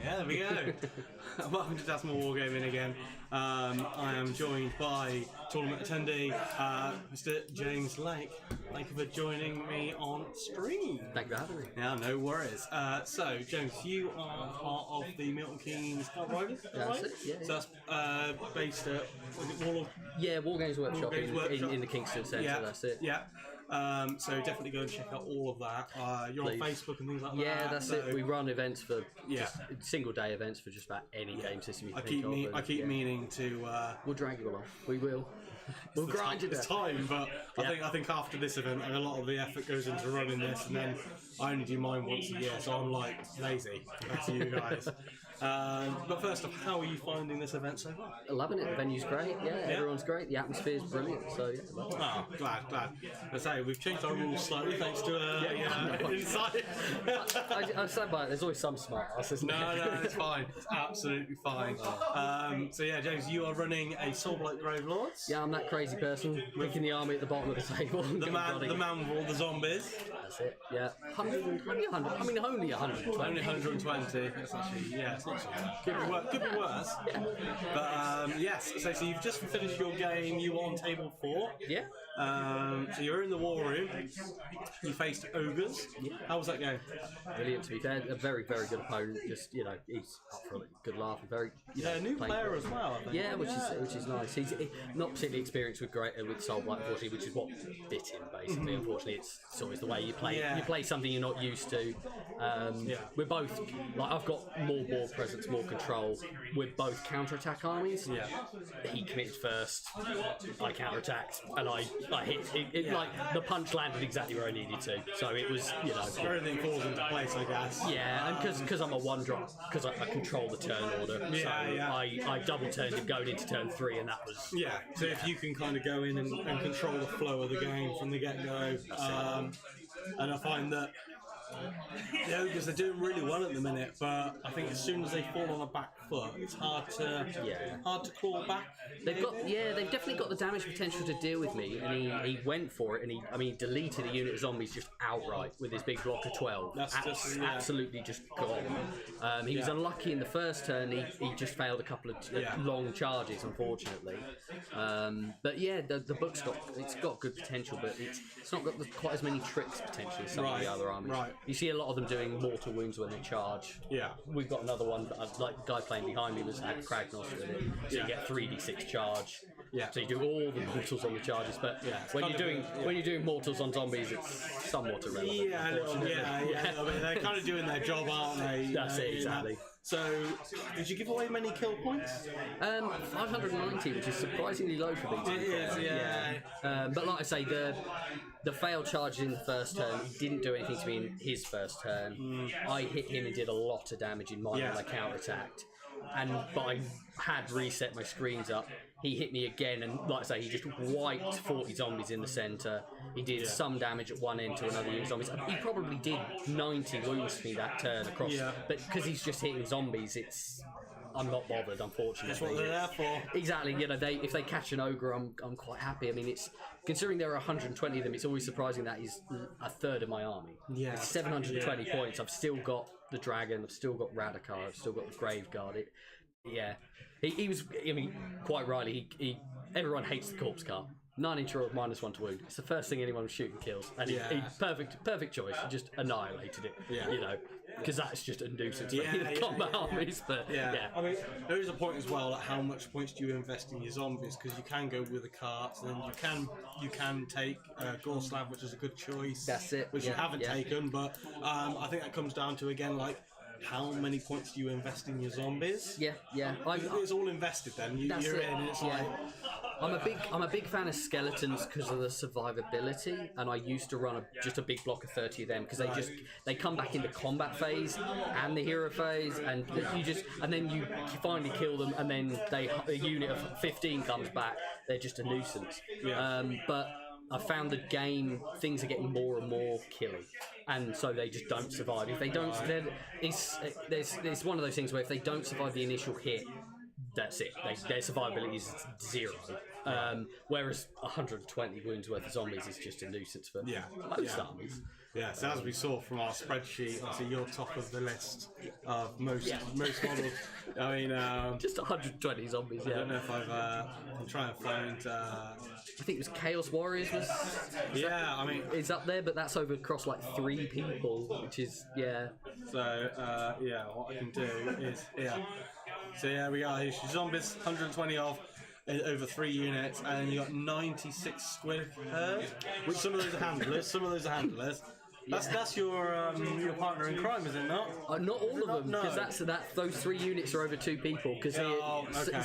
Yeah, there we go. Welcome to Dazmaul Wargaming again. I am joined by tournament attendee, Mr. James Lake. Thank you for joining me on stream. Thank you for having me. Yeah, no worries. So, James, you are part of the Milton Keynes Outriders, That's right? it, yeah. So that's based at, was it Wall of... Yeah, Wargames Workshop, Workshop. in the Kingston Centre, Yeah, that's it. Yeah. So definitely go and check out all of that. You're Please. on Facebook and things like that. Yeah, that's so it. We run events for Yeah. just single day events for just about any game system you I can keep think of. I keep meaning to. We'll drag you along. We will. We'll grind you down. It's time, but I think after this event, a lot of the effort goes into running this, and then I only do mine once a year, so I'm like lazy. That's you guys. But first off, how are you finding this event so far? Loving it. The venue's great. Yeah, everyone's great. The atmosphere's brilliant. So yeah, love it. Oh, glad. I say we've changed our rules slightly thanks to insight. I stand by it. There's always some smart ass, isn't there? No, it's fine. It's absolutely fine. So yeah, James, you are running a Soulblight Grave Lords. Yeah, I'm that crazy person picking the army at the bottom of the table. The man with all the zombies. That's it. Yeah, 100. Only 100. I mean, only 120. Only 120. It's actually it's not so bad. Could be worse. Yeah. But yes. So you've just finished your game. You were on table 4. Yeah. So you're in the war room. You faced ogres. Yeah. How was that game? Brilliant, to be fair. A very, very good opponent. Just, he's up for a good laugh and very, New player as well. I think. Yeah, which is nice. He's not particularly experienced with Soulblight, unfortunately, which is what bit him basically. Unfortunately, it's always the way you play. Yeah. You play something you're not used to. We're both I've got more board presence, more control. We're both counter-attack armies. Yeah. He committed first. I counter-attacked, and I hit. It like the punch landed exactly where I needed to. So it was Everything falls into place, I guess. Yeah, and because I'm a one-drop, because I control the turn order. I double-turned him going into turn 3, and that was... Yeah, so if you can kind of go in and control the flow of the game from the get-go, and I find that the ogres are doing really well at the minute, but I think as soon as they fall on a back foot, it's hard to claw back. They've definitely got the damage potential to deal with me, and he went for it, and he deleted a unit of zombies just outright with his big block of 12. Absolutely just gone. He was unlucky in the first turn. He just failed a couple of long charges, unfortunately. But yeah, the book's got good potential, but it's not got quite as many tricks potentially as some of the other armies. Right. You see a lot of them doing mortal wounds when they charge. Yeah. We've got another one, like the guy playing behind me had Kragnos with it. So you get 3d6 charge. Yeah. So you do all the mortals on the charges, but when you're doing mortals on zombies, it's somewhat irrelevant. Yeah. I mean, they're kind of doing their job, aren't they? That's it, exactly. So, did you give away many kill points? 590, which is surprisingly low for me. It is, yeah. But like I say, the failed charges in the first turn, he didn't do anything to me in his first turn. I hit him and did a lot of damage in mine when I counter-attacked. But I had reset my screens up. He hit me again, and like I say, he just wiped 40 zombies in the centre. He did some damage at one end to another unit of zombies. He probably did 90 wounds to me that turn across. Yeah. But because he's just hitting zombies, I'm not bothered, unfortunately. That's what they're there for. Exactly. If they catch an ogre, I'm quite happy. I mean, it's considering there are 120 of them. It's always surprising that he's a third of my army. Yeah. It's 720 points. I've still got the dragon. I've still got Radakar. I've still got the Graveguard. He was. I mean, quite rightly. Everyone hates the corpse cart. 9-inch roll -1 to wound. It's the first thing anyone shooting kills, and he perfect choice. He just annihilated it. Because that's just a nuisance for the combat armies. But I mean, there is a point as well. Like how much points do you invest in your zombies? Because you can go with the carts, and then you can take Gorslav, which is a good choice. That's it. Which you haven't taken, but I think that comes down to again like. How many points do you invest in your zombies? Yeah. It's all invested then. You're in, and it's like... I'm a big fan of skeletons because of the survivability, and I used to run just a big block of 30 of them because they come back in the combat phase and the hero phase, and then you finally kill them, and then a unit of 15 comes back. They're just a nuisance. But I found the game, things are getting more and more killy, and so they just don't survive. If they don't, it's one of those things where if they don't survive the initial hit, that's it. Their survivability is 0. Whereas 120 wounds worth of zombies is just a nuisance for most armies. Yeah, so as we saw from our spreadsheet, obviously you're top of the list of most models. I mean, Just 120 zombies, I don't know if I'm trying to find. I think it was Chaos Warriors I mean, is up there, but that's over across like 3 people, which is So what I can do is So yeah, we got here. Zombies, 120 of. Over 3 units, and you got 96 squid herd. Which some of those are handlers. That's your partner in crime, is it not? Not all of them, because those 3 units are over 2 people. Because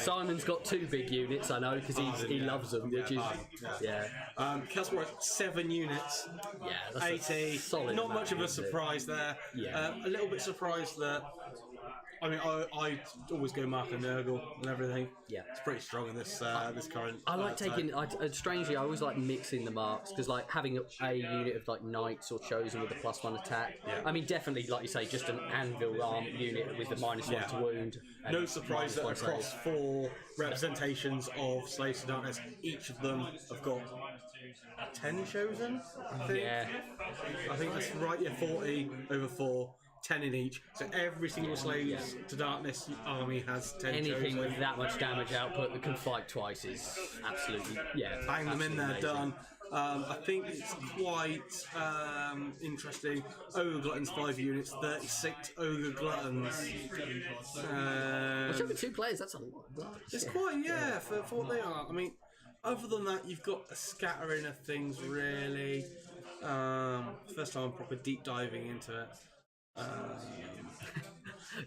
Simon's got 2 big units, I know, because he loves them. Which is Chaos Warriors, 7 units. Yeah, that's 80. Solid. Not much of a surprise there. Yeah. A little bit surprised that. I mean, I always go Mark and Nurgle and everything. Yeah, it's pretty strong in this this current. I like taking. Strangely, I always like mixing the marks because, like, having a unit of like knights or chosen with a +1 attack. Yeah. I mean, definitely, like you say, just an anvil arm unit with the -1 to wound. No surprise that across 4 representations of Slaves to Darkness, each of them have got 10 chosen. I think. Yeah, I think that's right. Yeah, 40 over 4. 10 in each, so every single Slaves to Darkness army has 10 anything chosen. with that much damage output that can fight twice is absolutely bang them in there, amazing. done. I think it's quite interesting. Ogre Gluttons 5 units, 36 Ogre Gluttons. Which over 2 players, that's a lot. It's quite for what they are. I mean, other than that, you've got a scattering of things really. First time I'm proper deep diving into it.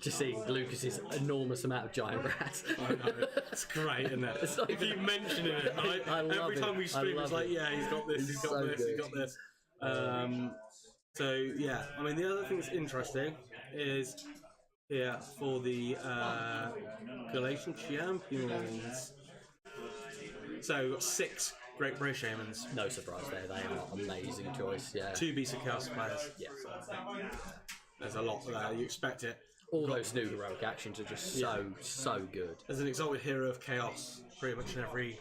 Just seeing Lucas's enormous amount of giant rats. I know, it's great, isn't it? It's not If you mention it, I love every time we stream, it's like, he's got this, he's got this, he's got this. So yeah, I mean, the other thing that's interesting is for the Galatian Champions. So we've got 6 Great British Shamans. No surprise there, they are amazing choice. 2 Beast of Chaos players. Yeah. There's a lot there, you expect it. All those new heroic actions are just so good. There's an exalted hero of chaos pretty much in every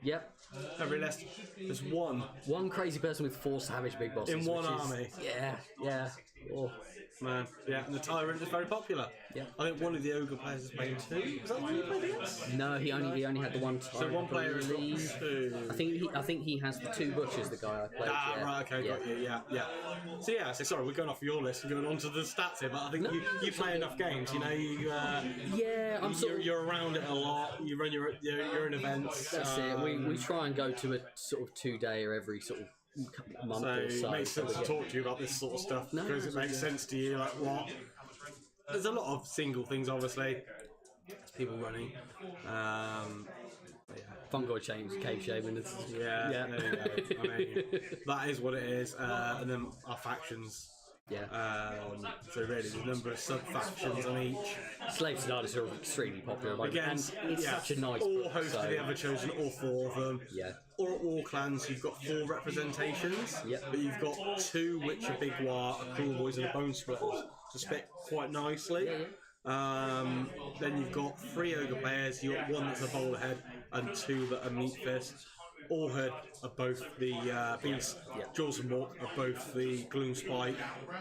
list. There's one crazy person with 4 savage big bosses in one army. Oh man, and the Tyrant is very popular. Yeah, I think one of the Ogre players is playing 2. Is that the one you played against? No, he only had the 1 Tyrant. So one player has got 2. I think he has the 2 butchers. The guy I played. Right, okay, got you. Yeah. So sorry, we're going off your list and going on to the stats here, but I think you play enough games. You know, you're around it a lot. You run your own events. That's it. We try and go to a sort of 2-day or every sort of month or so. It makes sense to talk to you about this sort of stuff because it makes sense to you. Like what? There's a lot of single things, obviously. People running. Fungoid chains, cave shaming. There you go. I mean, that is what it is. And then our factions. So really, there's a number of sub-factions on each. Slaves to Darkness are extremely popular. Again, it's such a nice all book, hosted the Ever Chosen, all 4 of them. Or all clans, you've got 4 representations. But you've got 2 which are Big War, a Cruel Boys and a Bone Splitters to split quite nicely. Then you've got 3 Ogre players, you've got 1 that's a Bowlerhead and 2 that are Meat Fist. All Head are both the Beast. Jaws and Walk are both the Gloom Spike.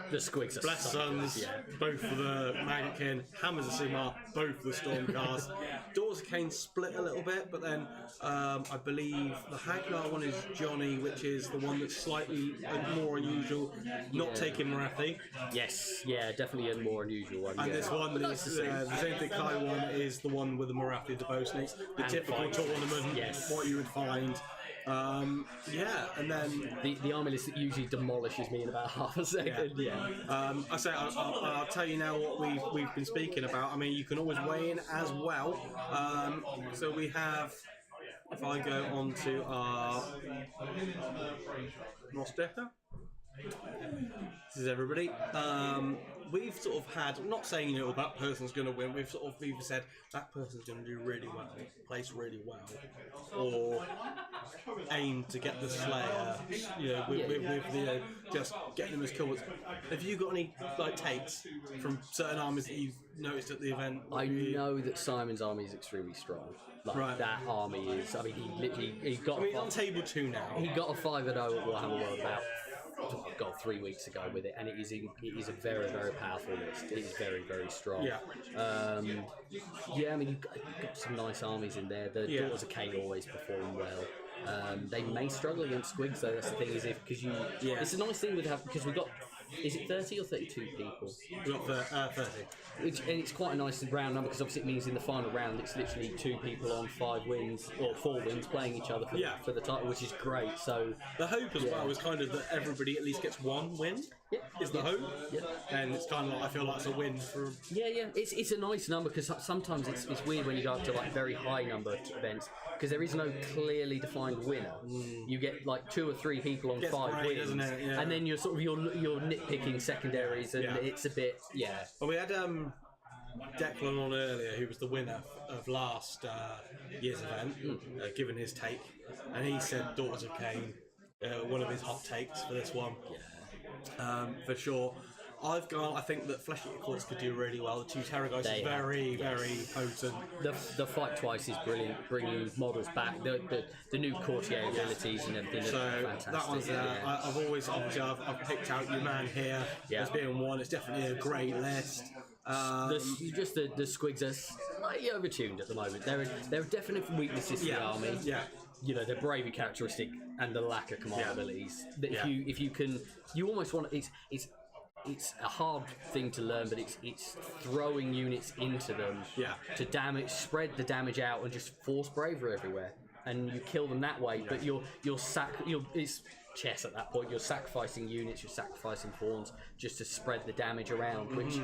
The Squigs are Blessed Sons, both for the Maggotkin. Hammers of Sigmar, both for the Stormcast. Doors of Cain split a little bit, but then I believe the Hagnar one is Johnny, which is the one that's slightly more unusual, not taking Marathi. Yes, definitely a more unusual one. And this one, the Zenith Kai one, is the one with the Marathi, the Bow Snakes, the typical tournament, what you would find. And then the army list that usually demolishes me in about half a second. I'll tell you now what we've been speaking about. I mean, you can always weigh in as well. So we have, if I go on to our Nosteka, This is everybody. We've sort of had, I'm not saying that person's going to win. We've sort of either said that person's going to do really well, place really well, or aim to get the Slayer. With just getting them as cool. Have you got any takes from certain armies that you've noticed at the event? I know that Simon's army is extremely strong. That army is. I mean, he got. He's on table 2 now. He got a 5-0 at Warhammer World about 3 weeks ago with it, and it is a very, very powerful list. It is very, very strong. Yeah. I mean, you've got some nice armies in there. The Daughters of Cain always perform well. They may struggle against Squigs, though. That's the thing, it's a nice thing because we've got. Is it 30 or 32 people? We've got 30. And it's quite a nice round number because obviously it means in the final round it's literally 2 people on 5 wins or 4 wins playing each other for the title, which is great. So the hope as well is kind of that everybody at least gets 1 win. Is the hope, and it's kind of like I feel like it's a win for. It's a nice number because sometimes it's weird when you go up to very high number events because there is no clearly defined winner. You get 2 or 3 people on 5 wins, isn't it? Yeah. And then you're you're nitpicking secondaries, and it's a bit Well, we had Declan on earlier, who was the winner of last year's event, given his take, and he said Daughters of Cain, one of his hot takes for this one. For sure. I think that Flesh Eater Courts could do really well. The 2 Terrorgeist is very potent. The Fight Twice is brilliant, bringing models back. The new Courtier abilities and everything are fantastic. That one's I've picked out your man here as being one. It's definitely a great list. The Squigs are slightly overtuned at the moment. There are definite weaknesses to the army. Their bravery characteristic and the lack of command abilities. That if you can, you almost want it's a hard thing to learn, but it's throwing units into them to spread the damage out and just force bravery everywhere, and you kill them that way. But it's chess at that point. You're sacrificing units, you're sacrificing pawns just to spread the damage around, which.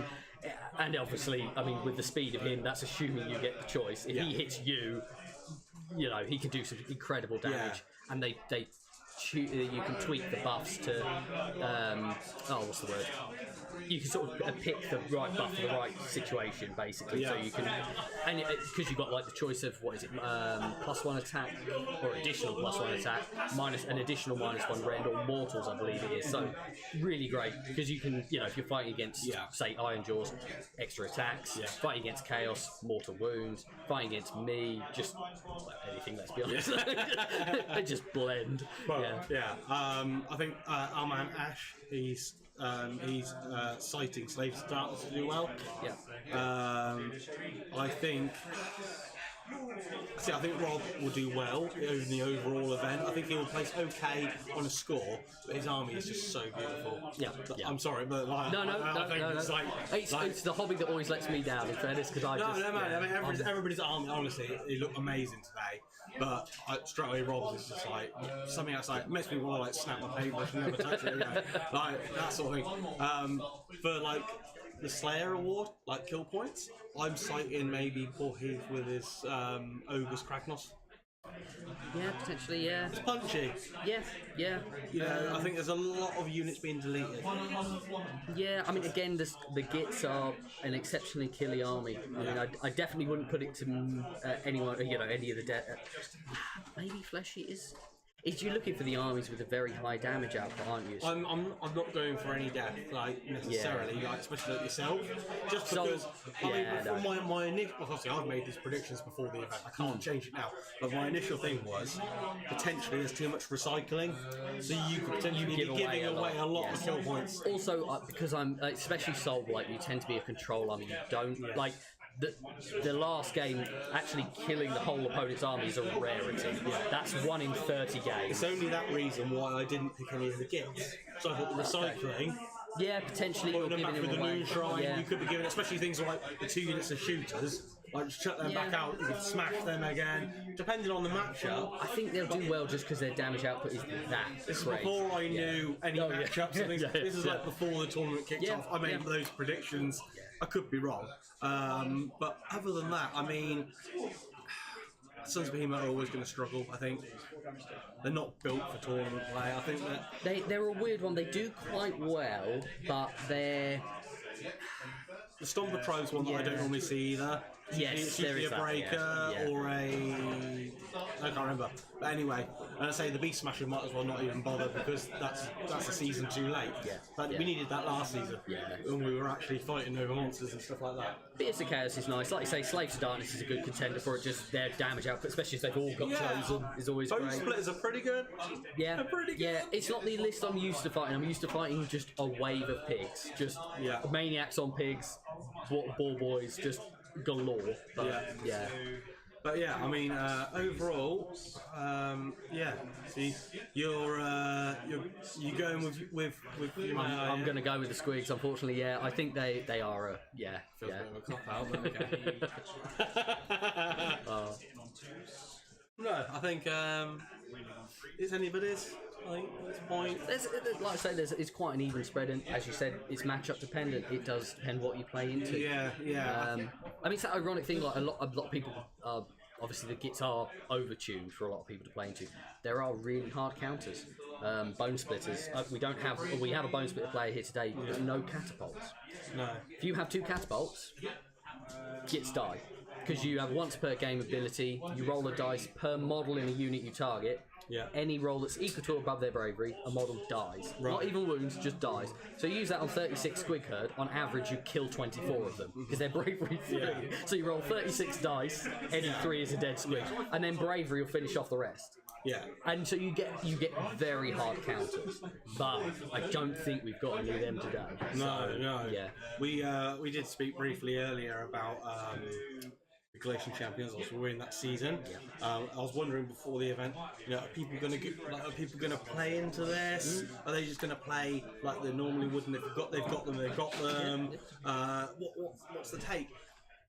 And obviously, I mean, with the speed of him, that's assuming you get the choice. If he hits you, he can do some incredible damage, and you can tweak the buffs to what's the word? You can sort of pick the right buff for the right situation, basically. So you can, and because you've got the choice of +1 attack or additional +1 attack, minus an additional -1 rend or mortals, I believe it is. So really great because you can, if you're fighting against say Iron Jaws, extra attacks, fighting against Chaos, mortal wounds, fighting against me, just anything. Let's be honest, they just blend. I think our man Ash, he's citing Slaves starting to do well. I think Rob will do well in the overall event. I think he will place okay on a score, but his army is just so beautiful. I'm sorry, but it's the hobby that always lets me down. In fairness, because everybody's army, honestly, it looked amazing today. But straight away, Rob's is just something else makes me want to snap my paintbrush and never touch it again. That sort of thing. For the Slayer award, kill points, I'm citing maybe Poor Heath with his Ogre's Kragnos. Potentially, It's punchy. I think there's a lot of units being deleted. I mean, again, the Gits are an exceptionally killy army. I mean, I definitely wouldn't put it to anyone, any of the maybe Flesh Eaters. You're looking for the armies with a very high damage output, aren't you? I'm not going for any death, necessarily, especially like yourself. Just because, my initial, obviously I've made these predictions before the event, I can't change it now, but my initial thing was, potentially there's too much recycling, so you could potentially be giving away a lot of kill points. Also, because I'm, especially Soul, you tend to be a control army, you don't, the last game, actually killing the whole opponent's army is a rarity. That's 1 in 30 games. It's only that reason why I didn't pick any of the Gits. So I thought the recycling. Potentially you're giving them away. The Moon Shrine, you could be giving, especially things like the 2 units of shooters. Shut them back out, you could smash them again. Depending on the matchup, I think they'll do well just because their damage output is that. This is before I knew any matchups and things. This is before the tournament kicked off. I made those predictions. I could be wrong, but other than that, I mean, Sons of Behemoth are always going to struggle. I think they're not built for tournament play. I think that they're a weird one. They do quite well, but they're the Storm Patrol's one that I don't normally see either. Yes, it's there usually is a that, breaker yeah. or a I can't remember. But anyway, and I say the Beast Smasher might as well not even bother because that's a season too late. Yeah. But we needed that last season. Yeah. When we were actually fighting over monsters and stuff like that. Pierce of Chaos is nice. Like you say, Slaves to Darkness is a good contender for it. Just their damage output, especially if they've all got chosen, is always Bone great. Splitters are pretty good. Yeah, They're pretty good. yeah. It's not the list I'm used to fighting. I'm used to fighting just a wave of pigs, just maniacs on pigs, ball boys, just galore. But, yeah. But yeah, I mean, overall, See, you're going with your I'm going to go with the Squigs. Unfortunately, yeah. I think they are a Feels a bit of a cop out, but okay. No, I think it's anybody's. I think at this point, like I say, it's quite an even spread, and as you said, it's matchup dependent. It does depend what you play into. Yeah. I mean, it's that ironic thing. Like a lot of people, obviously the kits are overtuned for a lot of people to play into. There are really hard counters. Bone Splitters. We have a Bone Splitter player here today, but no catapults. No. If you have 2 catapults, kits die. Because you have once per game ability, you roll a dice per model in a unit you target. Yeah. Any roll that's equal to or above their bravery, a model dies. Right. Not even wounds, just dies. So you use that on 36 Squig Herd, on average you kill 24 of them, because they're bravery 3. Yeah. So you roll 36 dice, any 3 is a dead Squig, and then bravery will finish off the rest. Yeah. And so you get very hard counters, but I don't think we've got any of them today. No. Yeah. We did speak briefly earlier about the Galatian Champions. Also, we're in that season. I was wondering before the event, are people going to play into this? Are they just going to play like they normally would? And if they've got them. What's the take?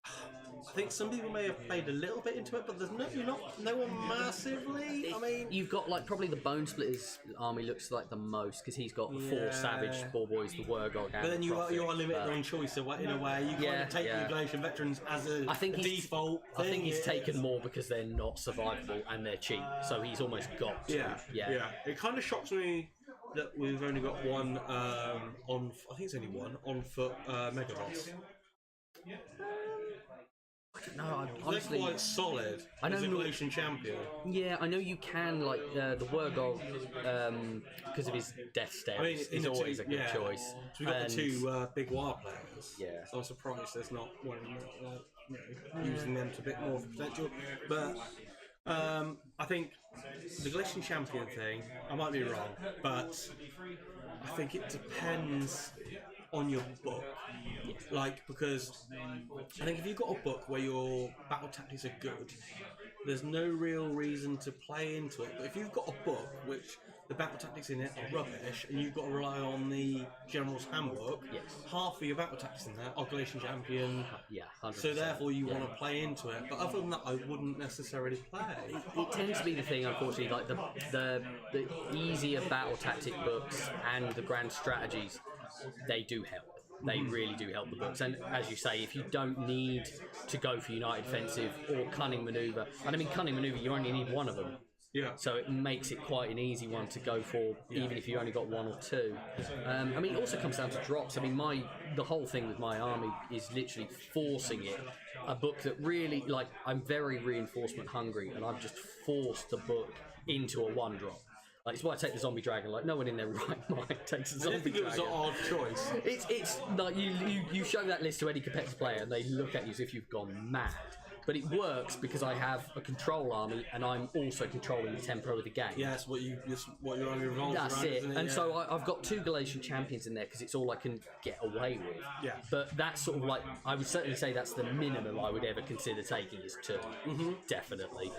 I think some people may have played a little bit into it, but there's no one massively. I mean, you've got like probably the Bone Splitters army looks like the most because he's got 4 Savage Ball Boys, the Wargog, and but then you are limited but on choice in a way. You kind of take the Galatian veterans as a default. I think he's taken more because they're not survivable and they're cheap, so he's almost got to. Yeah. It kind of shocks me that we've only got one on. I think it's only one on foot Mega Boss. No, honestly, they're quite solid. I know as a Galatian champion. Yeah, I know you can like the Wargog because of his death stare. Is always a good choice. So we've got the 2 big war players. Yeah. So I'm surprised there's not one using them to a bit more of potential. But I think the Galatian champion thing, I might be wrong, but I think it depends on your book. Because I think if you've got a book where your battle tactics are good, there's no real reason to play into it. But if you've got a book which the battle tactics in it are rubbish and you've got to rely on the General's Handbook, half of your battle tactics in there are Galatian Champion. 100%. So therefore you want to play into it. But other than that, I wouldn't necessarily play. It tends to be the thing, unfortunately, like the easier battle tactic books and the grand strategies, they do help. They really do help the books, and as you say, if you don't need to go for United Offensive or Cunning Maneuver, and I mean Cunning Maneuver, you only need one of them. Yeah. So it makes it quite an easy one to go for, even if you only got 1 or 2. I mean, it also comes down to drops. I mean, the whole thing with my army is literally forcing it. A book that really, like, I'm very reinforcement hungry, and I've just forced the book into a 1-drop. Like, it's why I take the zombie dragon. Like, no one in their right mind takes a zombie dragon. I think it was an odd choice. It's like you show that list to any competitive player and they look at you as if you've gone mad. But it works because I have a control army and I'm also controlling the tempo of the game. Yeah, that's what your army revolves around. That's it. And so I've got 2 Galatian champions in there because it's all I can get away with. Yeah. But that's sort of like, I would certainly say that's the minimum I would ever consider taking is 2. Definitely.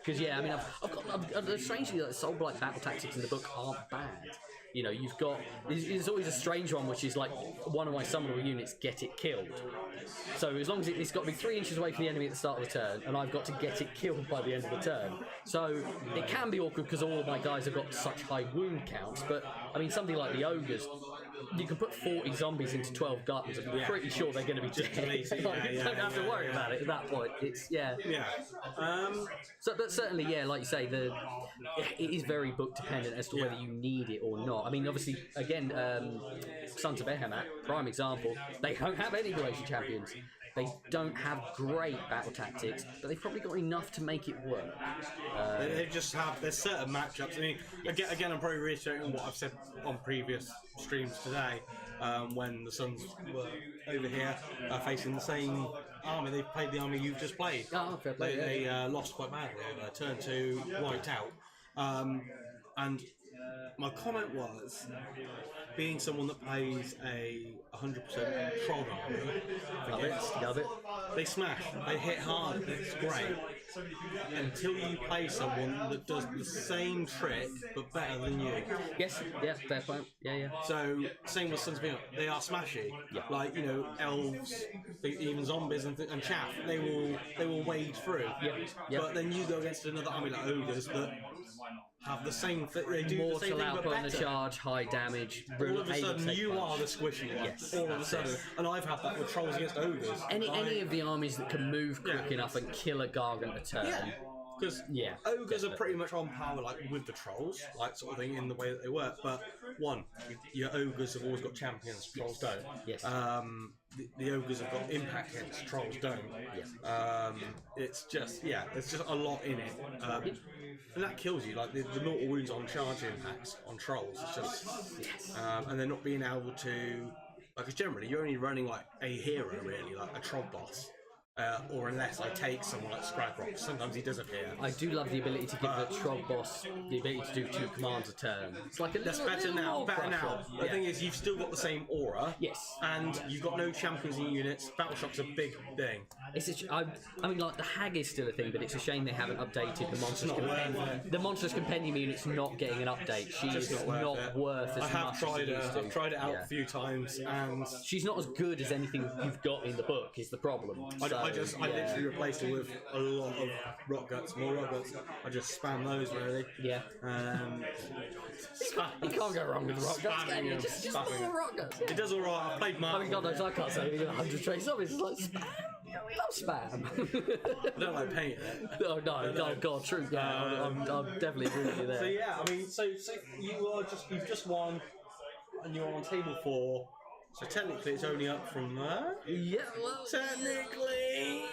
Because I mean, I've got strangely, like, Soul Blight battle tactics in the book aren't bad. You've got, there's always a strange one which is like one of my summonable units get it killed. So as long as it's got to be 3 inches away from the enemy at the start of the turn, and I've got to get it killed by the end of the turn. So it can be awkward because all of my guys have got such high wound counts, but I mean something like the Ogres, you can put 40 zombies into 12 guns and be pretty sure they're going to be dead. You don't have to worry about it at that point. It's Yeah. So, but certainly, yeah, like you say, it is very book dependent as to whether you need it or not. I mean, obviously, again, Sons of Behemoth, prime example, they don't have any duration champions. They don't have great battle tactics, but they've probably got enough to make it work. They just have, there's certain matchups. I mean, again, I'm probably reiterating what I've said on previous streams today, when the Suns were over here facing the same army. They played the army you've just played. Oh, fair play. They lost quite badly over, turned to wiped out. And my comment was, being someone that plays a 100% troll army, Love it. they smash, they hit hard, it's great. Until you play someone that does the same trick but better than you. Yes, yeah, fair point. Yeah. So, same with Sons of Behemoth, they are smashy. Yeah. Like, you know, elves, even zombies and chaff, they will wade through. Yeah. But then you go against another army like ogres that have the same thing. They do the same Mortal thing but output on the better. charge, high damage. All of a sudden, you are the squishy one. Yes, all of a sudden, and I've had that with trolls against ogres. Any of the armies that can move quick enough and kill a gargant a turn. Yeah. Because Yeah, ogres are pretty much on par like with the trolls, like sort of thing in the way that they work. But one, your ogres have always got champions, trolls don't. Yes. The ogres have got impact hits, trolls don't. Yes. It's just there's just a lot in it, and that kills you. Like the mortal wounds on charge impacts on trolls. It's just and they're not being able to, like, 'cause generally you're only running like a hero really, like a troll boss. Or unless I take someone like Scragrock, sometimes he does appear. I do love the ability to give the Trog boss the ability to do 2 commands a turn. It's like a That's little, better little now. more Better crusher. now. The thing is, you've still got the same aura. Yes. And you've got no champions in your units. Battle shock's a big thing. I mean, like, the Hag is still a thing, but it's a shame they haven't updated the Monstrous not Compendium. worth it. The Monstrous Compendium unit's not getting an update. She is not worth as I have much tried as it. it used to. I've tried it out Yeah. a few times, and She's not as good as anything you've got in the book, is the problem. I So, literally replaced it with a lot of rock guts, more rock guts. I just spam those really. Yeah. You can't go wrong with rock guts, can you? Just more rock guts. It does alright. I've played I Marvel. mean, God knows I can't say anything 100 trace zombies. It's like spam. We love spam. I don't like painting it. Oh no, God, true. Yeah, I'm definitely agree with you there. So yeah, I mean, so you've just won, and you're on table 4. So technically, it's only up from there. Yeah, well, Technically,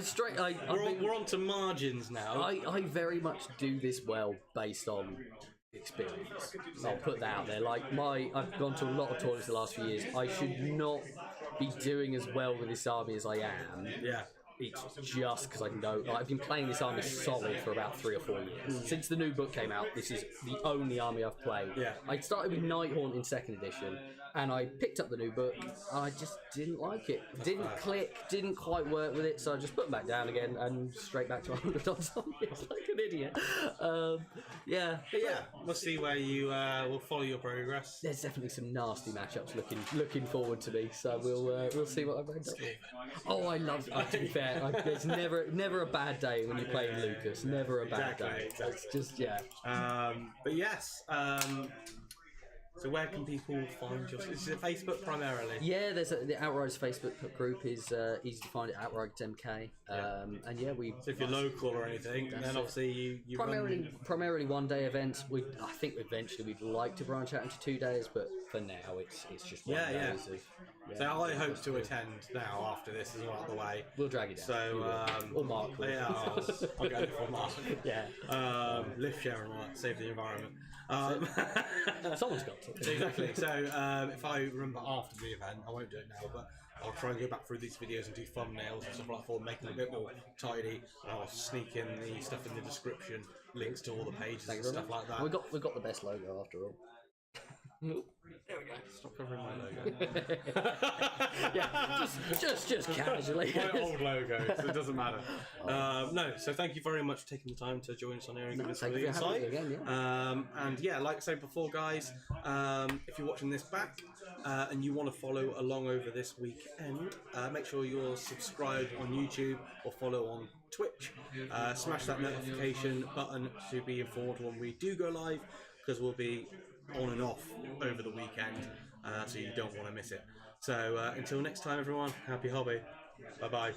straight. we're on to margins now. I very much do this well based on experience. I'll put that out there. Like I've gone to a lot of tournaments the last few years. I should not be doing as well with this army as I am. Yeah. It's just because I know I've been playing this army solid for about 3 or 4 years. Since the new book came out, this is the only army I've played. Yeah. I started with Nighthaunt in 2nd edition, and I picked up the new book. I just didn't like it. Didn't click, didn't quite work with it, so I just put them back down again and straight back to 100 on zombies like an idiot. Yeah. But yeah, we'll see where you will follow your progress. There's definitely some nasty matchups looking forward to me, so we'll see what I've ended up. Oh, I love. To be fair, there's never a bad day when you're playing Lucas. Never a bad day. It's just But yes. So where can people find your? Is it Facebook primarily? Yeah, there's the Outriders Facebook group is easy to find at Outriders MK. And yeah, So if you're local or anything, then obviously you primarily 1-day events. I think eventually we'd like to branch out into 2 days, but for now it's just 1 day. So I hope to attend now after this is all out of the way. We'll drag you down. So or Mark will. Yeah, I'll go for Mark. Yeah. Lift share and all that, save the environment. Someone's got to. Exactly. So if I remember after the event, I won't do it now, but I'll try and go back through these videos and do thumbnails and stuff like that, make them a bit more tidy, and I'll sneak in the stuff in the description, links to all the pages and stuff like that. We've got the best logo after all. There we go. Stop covering my logo. Yeah, just casually. My old logo, so it doesn't matter. No, so thank you very much for taking the time to join us on here and give us all the insight. And yeah, like I said before, guys, if you're watching this back and you want to follow along over this weekend, make sure you're subscribed on YouTube or follow on Twitch. Smash that notification button to be informed when we do go live, because we'll be on and off over the weekend. so you don't want to miss it. So until next time, everyone, happy hobby. Bye bye.